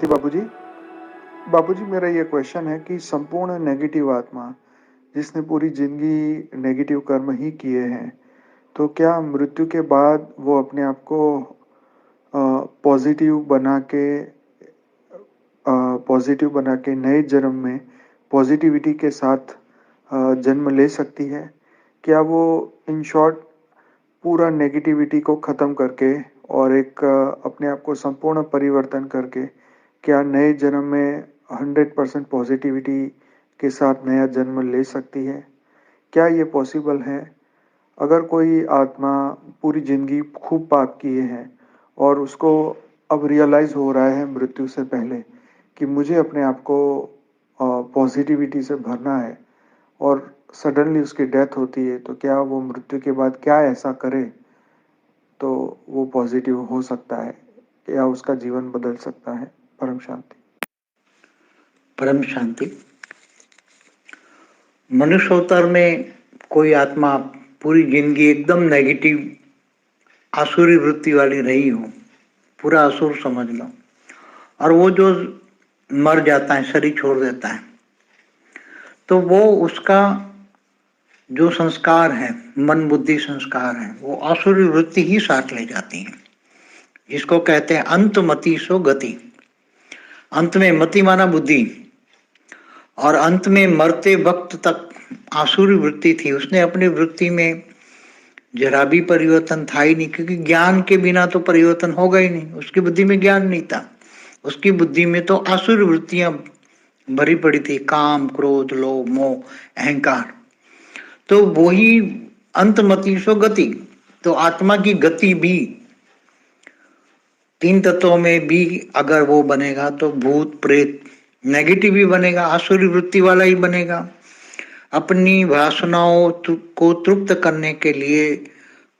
शांति बाबूजी। बाबूजी, मेरा ये क्वेश्चन है कि संपूर्ण नेगेटिव आत्मा जिसने पूरी जिंदगी नेगेटिव कर्म ही किए हैं, तो क्या मृत्यु के बाद वो अपने आप को पॉजिटिव बना के नए जन्म में पॉजिटिविटी के साथ जन्म ले सकती है? क्या वो इन शॉर्ट पूरा नेगेटिविटी को ख़त्म करके और एक अपने आप को संपूर्ण परिवर्तन करके क्या नए जन्म में 100% पॉजिटिविटी के साथ नया जन्म ले सकती है? क्या ये पॉसिबल है? अगर कोई आत्मा पूरी जिंदगी खूब पाप किए हैं और उसको अब रियलाइज हो रहा है मृत्यु से पहले कि मुझे अपने आप को पॉजिटिविटी से भरना है, और सडनली उसकी डेथ होती है, तो क्या वो मृत्यु के बाद क्या ऐसा करे तो वो पॉजिटिव हो सकता है या उसका जीवन बदल सकता है? परम शांति। परम शांति। मनुष्य अवतार में कोई आत्मा पूरी जिंदगी एकदम नेगेटिव आसुरी वृत्ति वाली रही हो, पूरा असुर समझ लो, और वो जो मर जाता है, शरीर छोड़ देता है, तो वो उसका जो संस्कार है, मन बुद्धि संस्कार है, वो आसुरी वृत्ति ही साथ ले जाती है, जिसको कहते हैं अंत मति सो गति। अंत में मति माना बुद्धि, और अंत में मरते वक्त तक आसुरी वृत्ति थी। उसने अपनी वृत्ति में जरा भी परिवर्तन था ही नहीं, क्योंकि ज्ञान के बिना तो परिवर्तन होगा ही नहीं। उसकी बुद्धि में ज्ञान नहीं था, उसकी बुद्धि में तो आसुरी वृत्तियां भरी पड़ी थी, काम क्रोध लोभ मोह अहंकार। तो वही अंतमति सो गति। तो आत्मा की गति भी तीन तत्वों में भी अगर वो बनेगा तो भूत प्रेत नेगेटिव भी बनेगा, आसुरी वृत्ति वाला ही बनेगा। अपनी वासनाओं को तृप्त करने के लिए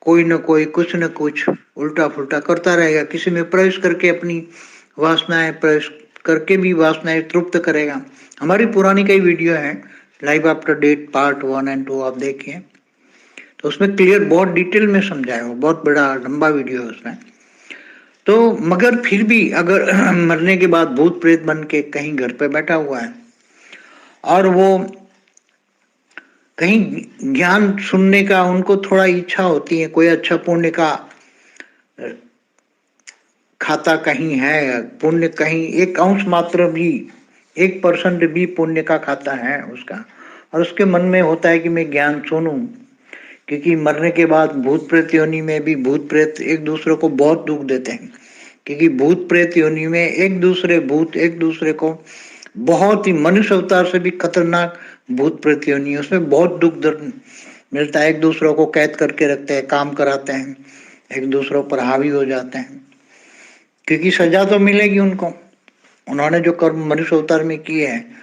कोई न कोई कुछ न कुछ उल्टा फुल्टा करता रहेगा। किसी में प्रवेश करके अपनी वासनाएं प्रवेश करके भी वासनाएं तृप्त करेगा। हमारी पुरानी कई वीडियो है, लाइफ आफ्टर डेथ पार्ट 1 और 2, आप देखिए, तो उसमें क्लियर बहुत डिटेल में समझाया हो, बहुत बड़ा लंबा वीडियो है उसमें। तो मगर फिर भी अगर मरने के बाद भूत प्रेत बन के कहीं घर पे बैठा हुआ है और वो कहीं ज्ञान सुनने का उनको थोड़ा इच्छा होती है, कोई अच्छा पुण्य का खाता कहीं है, पुण्य कहीं एक अंश मात्र भी 1% भी पुण्य का खाता है उसका, और उसके मन में होता है कि मैं ज्ञान सुनूं, क्योंकि मरने के बाद भूत प्रेत योनि में भी भूत प्रेत एक दूसरे को बहुत दुख देते हैं, क्योंकि भूत प्रेत योनि में एक दूसरे को बहुत ही, मनुष्य अवतार से भी खतरनाक भूत प्रेत योनि, उसमें बहुत दुख दर्द मिलता है। एक दूसरे को कैद करके रखते हैं, काम कराते हैं, एक दूसरों पर हावी हो जाते हैं, क्योंकि सजा तो मिलेगी उनको, उन्होंने जो कर्म मनुष्य अवतार में किए हैं।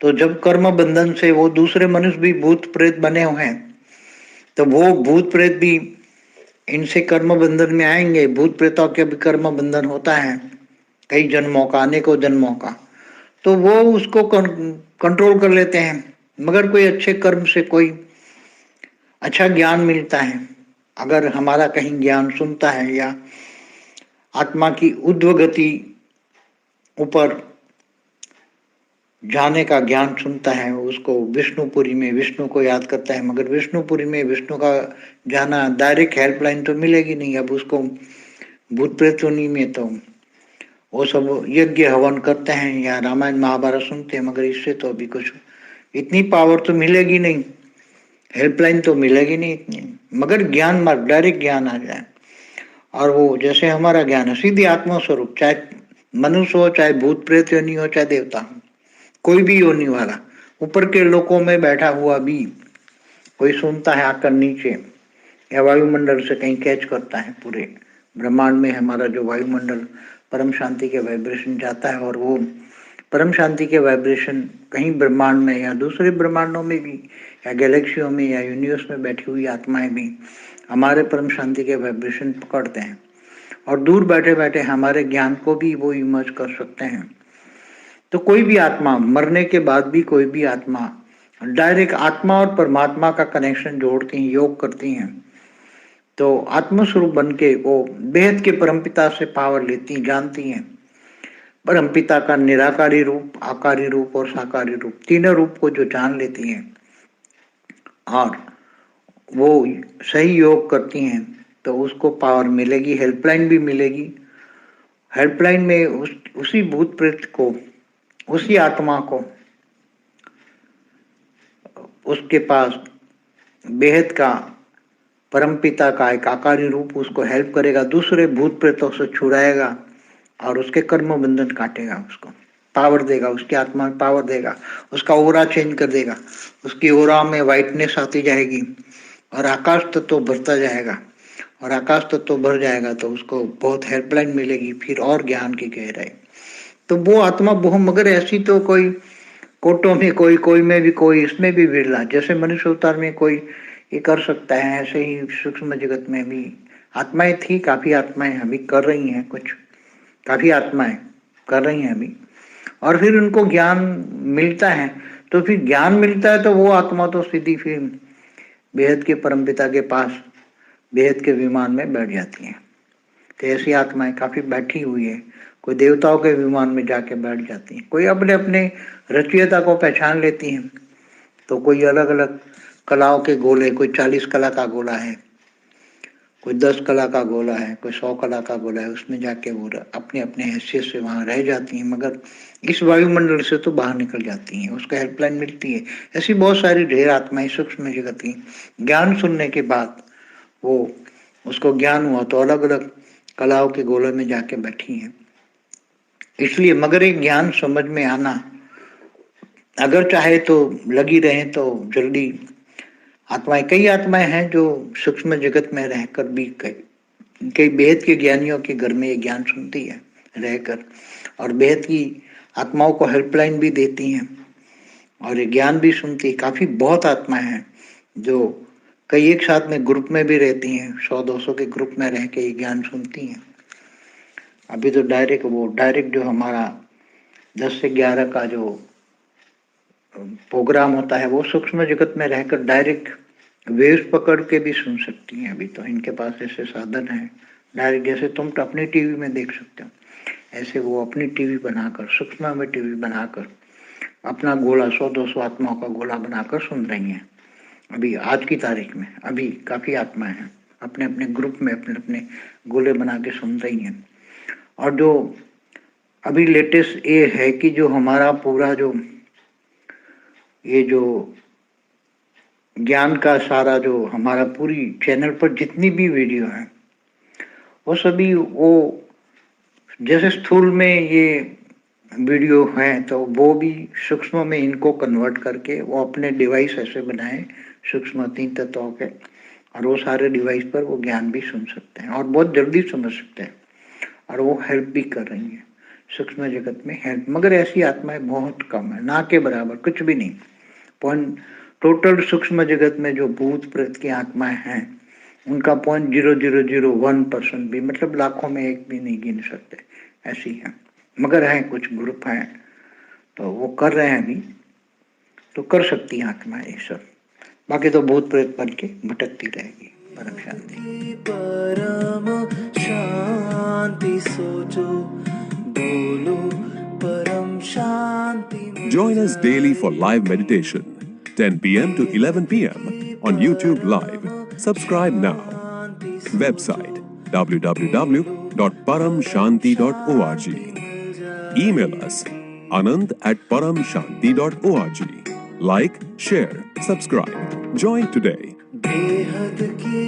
तो जब कर्म बंधन से वो दूसरे मनुष्य भी भूत प्रेत बने हुए हैं, तो वो भूत प्रेत भी इनसे कर्म बंधन में आएंगे। भूत प्रेतों के भी कर्म बंधन होता है कई जन्मों का, अनेकों जन्मों का, तो वो उसको कंट्रोल कर लेते हैं। मगर कोई अच्छे कर्म से कोई अच्छा ज्ञान मिलता है, अगर हमारा कहीं ज्ञान सुनता है या आत्मा की ऊर्ध्व गति ऊपर जाने का ज्ञान सुनता है, उसको विष्णुपुरी में विष्णु को याद करता है। मगर विष्णुपुरी में विष्णु का जाना, डायरेक्ट हेल्पलाइन तो मिलेगी नहीं। अब उसको भूत प्रेत योनि में तो वो सब यज्ञ हवन करते हैं या रामायण महाभारत सुनते हैं, मगर इससे तो अभी कुछ इतनी पावर तो मिलेगी नहीं, हेल्पलाइन तो मिलेगी नहीं इतनी। मगर ज्ञान मार्ग, डायरेक्ट ज्ञान आ जाए, और वो जैसे हमारा ज्ञान है सीधी आत्मा स्वरूप, चाहे मनुष्य हो, चाहे भूत प्रेत योनि हो, चाहे देवता हो, कोई भी योनि वाला, ऊपर के लोकों में बैठा हुआ भी कोई सुनता है आकर नीचे, या वायुमंडल से कहीं कैच करता है। पूरे ब्रह्मांड में हमारा जो वायुमंडल परम शांति के वाइब्रेशन जाता है, और वो परम शांति के वाइब्रेशन कहीं ब्रह्मांड में या दूसरे ब्रह्मांडों में भी, या गैलेक्सियों में या यूनिवर्स में बैठी हुई आत्माएं भी हमारे परम शांति के वाइब्रेशन पकड़ते हैं, और दूर बैठे बैठे हमारे ज्ञान को भी वो इमर्ज कर सकते हैं। तो कोई भी आत्मा मरने के बाद भी, कोई भी आत्मा डायरेक्ट आत्मा और परमात्मा का कनेक्शन जोड़ती हैं, योग करती हैं, तो आत्मस्वरूप बन के वो बेहद के परमपिता से पावर लेती, जानती हैं। परमपिता का निराकारी रूप, आकारी रूप और साकारी रूप, तीनों रूप को जो जान लेती हैं और वो सही योग करती हैं तो उसको पावर मिलेगी, हेल्पलाइन भी मिलेगी। हेल्पलाइन में उसी भूत प्रेत को, उसी आत्मा को, उसके पास बेहद का परमपिता का एक आकारी रूप उसको हेल्प करेगा, दूसरे भूत प्रेतों से छुड़ाएगा और उसके कर्म बंधन काटेगा, उसको पावर देगा, उसकी आत्मा में पावर देगा, उसका ओरा चेंज कर देगा, उसकी ओरा में वाइटनेस आती जाएगी और आकाश तत्व भरता जाएगा, और आकाश तत्व भर जाएगा तो उसको बहुत हेल्पलाइन मिलेगी, फिर और ज्ञान की गहराई। तो वो आत्मा वो, मगर ऐसी तो कोई कोटों में कोई में भी कोई, इसमें भी बिरला। जैसे मनुष्य अवतार में कोई ये कर सकता है, ऐसे ही सूक्ष्म जगत में भी आत्माएं थी, काफी आत्माएं अभी कर रही हैं, कुछ काफी आत्माएं कर रही हैं अभी, और फिर उनको ज्ञान मिलता है। तो फिर ज्ञान मिलता है तो वो आत्मा तो सीधी फिर बेहद के परमपिता के पास बेहद के विमान में बैठ जाती है। तो ऐसी आत्माएं काफी बैठी हुई है, कोई देवताओं के विमान में जाके बैठ जाती है, कोई अपने अपने रचयिता को पहचान लेती हैं, तो कोई अलग अलग कलाओं के गोले, कोई 40 कला का गोला है, कोई 10 कला का गोला है, कोई 100 कला का गोला है, उसमें जाके वो अपने अपने हैसियत से वहां रह जाती हैं, मगर इस वायुमंडल से तो बाहर निकल जाती हैं, उसका हेल्पलाइन मिलती है। ऐसी बहुत सारी ढेर आत्माएं सूक्ष्म जगत की ज्ञान सुनने के बाद वो उसको ज्ञान हुआ तो अलग अलग कलाओं के गोले में जाके बैठी हैं। इसलिए मगर एक ज्ञान समझ में आना, अगर चाहे तो लगी रहे तो जल्दी आत्माएं, कई आत्माएं हैं जो सूक्ष्म जगत में रहकर भी कई बेहद के ज्ञानियों के घर में ये ज्ञान सुनती है रहकर, और बेहद की आत्माओं को हेल्पलाइन भी देती हैं और ये ज्ञान भी सुनती है। काफी बहुत आत्माएं हैं जो कई एक साथ में ग्रुप में भी रहती हैं, 100-200 के ग्रुप में रह के ये ज्ञान सुनती हैं। अभी तो डायरेक्ट जो हमारा 10 से 11 का जो प्रोग्राम होता है वो सूक्ष्म जगत में रहकर डायरेक्ट वेव्स पकड़ के भी सुन सकती हैं। अभी तो इनके पास ऐसे साधन है डायरेक्ट, जैसे तुम तो अपनी टीवी में देख सकते हो, ऐसे वो अपनी टीवी बनाकर, सूक्ष्म में टीवी बनाकर अपना गोला 100-200 आत्माओं का गोला बनाकर सुन रही हैं। अभी आज की तारीख में अभी काफी आत्माएं हैं अपने अपने ग्रुप में अपने अपने गोले बना के सुन रही हैं। और जो अभी लेटेस्ट ये है कि जो हमारा पूरा जो ये जो ज्ञान का सारा जो हमारा पूरी चैनल पर जितनी भी वीडियो है वो सभी वो जैसे स्थूल में ये वीडियो है तो वो भी सूक्ष्म में इनको कन्वर्ट करके वो अपने डिवाइस ऐसे बनाए सूक्ष्म 3 तत्वों के, और वो सारे डिवाइस पर वो ज्ञान भी सुन सकते हैं और बहुत जल्दी समझ सकते हैं, और वो हेल्प भी कर रही है सूक्ष्म जगत में हेल्प। मगर ऐसी आत्माएं बहुत कम है, ना के बराबर, कुछ भी नहीं। पॉइंट टोटल सूक्ष्म जगत में जो भूत प्रेत की आत्माएं हैं उनका 0.0001% भी, मतलब लाखों में एक भी नहीं गिन सकते, ऐसी है। मगर है कुछ ग्रुप हैं तो वो कर रहे हैं अभी, तो कर सकती है आत्माएं ये सब, बाकी तो भूत प्रेत बन के भटकती रहेगी। परम शांति। परम शांति सोचो, बोलो परम शांति। Join us daily for live meditation, 10 p.m. to 11 p.m. on YouTube Live. Subscribe now. Website www.paramshanti.org. Email us anand@paramshanti.org. Like, share, subscribe. Join today. बेहद की